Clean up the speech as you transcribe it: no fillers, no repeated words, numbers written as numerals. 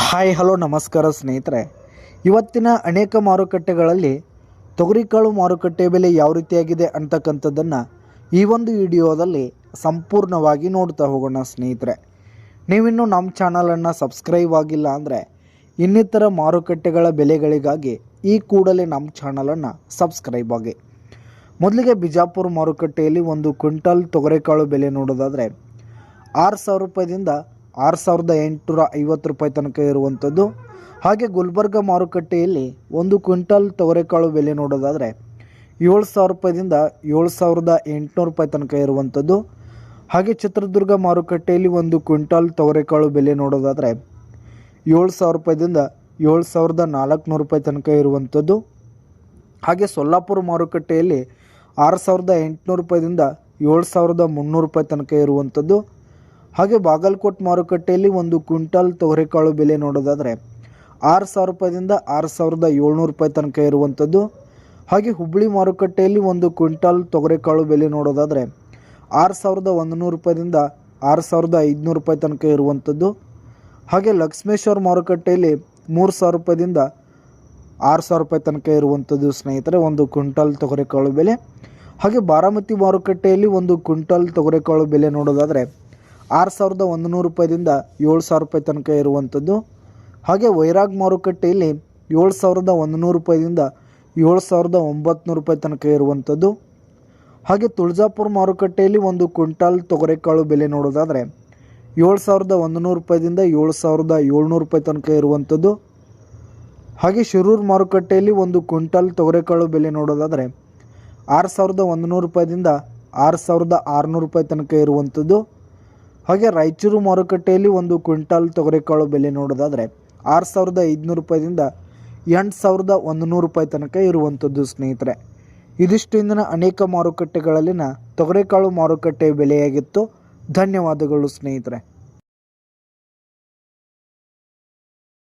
Hi hello ನಮಸ್ಕಾರ ಸ್ನೇಹಿತರೆ. ಇವತ್ತಿನ ಅನೇಕ ಮಾರುಕಟ್ಟೆಗಳಲ್ಲಿ ತೊಗರಿಕಾಳು ಮಾರುಕಟ್ಟೆ ಬೆಲೆ ಯಾವ ರೀತಿಯಾಗಿದೆ ಅಂತಕ್ಕಂಥದ್ದನ್ನು ಈ ಒಂದು ವಿಡಿಯೋದಲ್ಲಿ ಸಂಪೂರ್ಣವಾಗಿ ನೋಡ್ತಾ ಹೋಗೋಣ ಸ್ನೇಹಿತರೆ. ನೀವಿನ್ನೂ ನಮ್ಮ ಚಾನಲನ್ನು ಸಬ್ಸ್ಕ್ರೈಬ್ ಆಗಿಲ್ಲ ಅಂದರೆ ಇನ್ನಿತರ ಮಾರುಕಟ್ಟೆಗಳ ಬೆಲೆಗಳಿಗಾಗಿ ಈ ಕೂಡಲೇ ನಮ್ಮ ಚಾನಲನ್ನು ಸಬ್ಸ್ಕ್ರೈಬ್ ಆಗಿ. ಮೊದಲಿಗೆ ಬಿಜಾಪುರ ಮಾರುಕಟ್ಟೆಯಲ್ಲಿ ಒಂದು ಕ್ವಿಂಟಲ್ ತೊಗರಿಕಾಳು ಬೆಲೆ ನೋಡೋದಾದರೆ 6,000 ರೂಪಾಯಿದಿಂದ 6,850 ರೂಪಾಯಿ ತನಕ ಇರುವಂಥದ್ದು. ಹಾಗೆ ಗುಲ್ಬರ್ಗ ಮಾರುಕಟ್ಟೆಯಲ್ಲಿ ಒಂದು ಕ್ವಿಂಟಲ್ ತೊಗರಿಕಾಳು ಬೆಲೆ ನೋಡೋದಾದರೆ 7,000 ರೂಪಾಯಿದಿಂದ 7,800 ರೂಪಾಯಿ ತನಕ ಇರುವಂಥದ್ದು. ಹಾಗೆ ಚಿತ್ರದುರ್ಗ ಮಾರುಕಟ್ಟೆಯಲ್ಲಿ ಒಂದು ಕ್ವಿಂಟಲ್ ತೊಗರಿಕಾಳು ಬೆಲೆ ನೋಡೋದಾದರೆ 7,000 ರೂಪಾಯಿದಿಂದ 7,400 ರೂಪಾಯಿ ತನಕ ಇರುವಂಥದ್ದು. ಹಾಗೆ ಸೊಲ್ಲಾಪುರ ಮಾರುಕಟ್ಟೆಯಲ್ಲಿ 6,800 ರೂಪಾಯಿದಿಂದ 7,300 ರೂಪಾಯಿ ತನಕ ಇರುವಂಥದ್ದು. ಹಾಗೆ ಬಾಗಲಕೋಟೆ ಮಾರುಕಟ್ಟೆಯಲ್ಲಿ ಒಂದು ಕ್ವಿಂಟಲ್ ತೊಗರಿಕಾಳು ಬೆಲೆ ನೋಡೋದಾದರೆ 6,000 ರೂಪಾಯಿದಿಂದ 6,700 ರೂಪಾಯಿ ತನಕ ಇರುವಂಥದ್ದು. ಹಾಗೆ ಹುಬ್ಬಳ್ಳಿ ಮಾರುಕಟ್ಟೆಯಲ್ಲಿ ಒಂದು ಕ್ವಿಂಟಲ್ ತೊಗರಿಕಾಳು ಬೆಲೆ ನೋಡೋದಾದರೆ 6,100 ರೂಪಾಯಿದಿಂದ 6,500 ರೂಪಾಯಿ ತನಕ ಇರುವಂಥದ್ದು. ಹಾಗೆ ಲಕ್ಷ್ಮೇಶ್ವರ ಮಾರುಕಟ್ಟೆಯಲ್ಲಿ 3,000 ರೂಪಾಯಿದಿಂದ 6,000 ರೂಪಾಯಿ ತನಕ ಇರುವಂಥದ್ದು ಸ್ನೇಹಿತರೆ ಒಂದು ಕ್ವಿಂಟಲ್ ತೊಗರಿಕಾಳು ಬೆಲೆ. ಹಾಗೆ ಬಾರಾಮತಿ ಮಾರುಕಟ್ಟೆಯಲ್ಲಿ ಒಂದು ಕ್ವಿಂಟಲ್ ತೊಗರಿಕಾಳು ಬೆಲೆ ನೋಡೋದಾದರೆ 6,100 ರೂಪಾಯಿದಿಂದ 7,000 ರೂಪಾಯಿ ತನಕ ಇರುವಂಥದ್ದು. ಹಾಗೆ ವೈರಾಗ್ ಮಾರುಕಟ್ಟೆಯಲ್ಲಿ 7,100 ರೂಪಾಯಿದಿಂದ 7,900 ರೂಪಾಯಿ ತನಕ ಇರುವಂಥದ್ದು. ಹಾಗೆ ತುಳಜಾಪುರ ಮಾರುಕಟ್ಟೆಯಲ್ಲಿ ಒಂದು ಕ್ವಿಂಟಲ್ ತೊಗರಿಕಾಳು ಬೆಲೆ ನೋಡೋದಾದರೆ 7,100 ರೂಪಾಯಿದಿಂದ 7,700 ರೂಪಾಯಿ ತನಕ ಇರುವಂಥದ್ದು. ಹಾಗೆ ಶಿರೂರು ಮಾರುಕಟ್ಟೆಯಲ್ಲಿ ಒಂದು ಕ್ವಿಂಟಲ್ ತೊಗರಿಕಾಳು ಬೆಲೆ ನೋಡೋದಾದರೆ 6,100 ರೂಪಾಯಿದಿಂದ 6,600 ರೂಪಾಯಿ ತನಕ ಇರುವಂಥದ್ದು. ಹಾಗೆ ರಾಯಚೂರು ಮಾರುಕಟ್ಟೆಯಲ್ಲಿ ಒಂದು ಕ್ವಿಂಟಲ್ ತೊಗರಿಕಾಳು ಬೆಲೆ ನೋಡೋದಾದರೆ 6,500 ರೂಪಾಯಿದಿಂದ 8,100 ರೂಪಾಯಿ ತನಕ ಇರುವಂಥದ್ದು ಸ್ನೇಹಿತರೆ. ಇದಿಷ್ಟು ಇಂದಿನ ಅನೇಕ ಮಾರುಕಟ್ಟೆಗಳಲ್ಲಿನ ತೊಗರಿಕಾಳು ಮಾರುಕಟ್ಟೆ ಬೆಲೆಯಾಗಿತ್ತು. ಧನ್ಯವಾದಗಳು ಸ್ನೇಹಿತರೆ.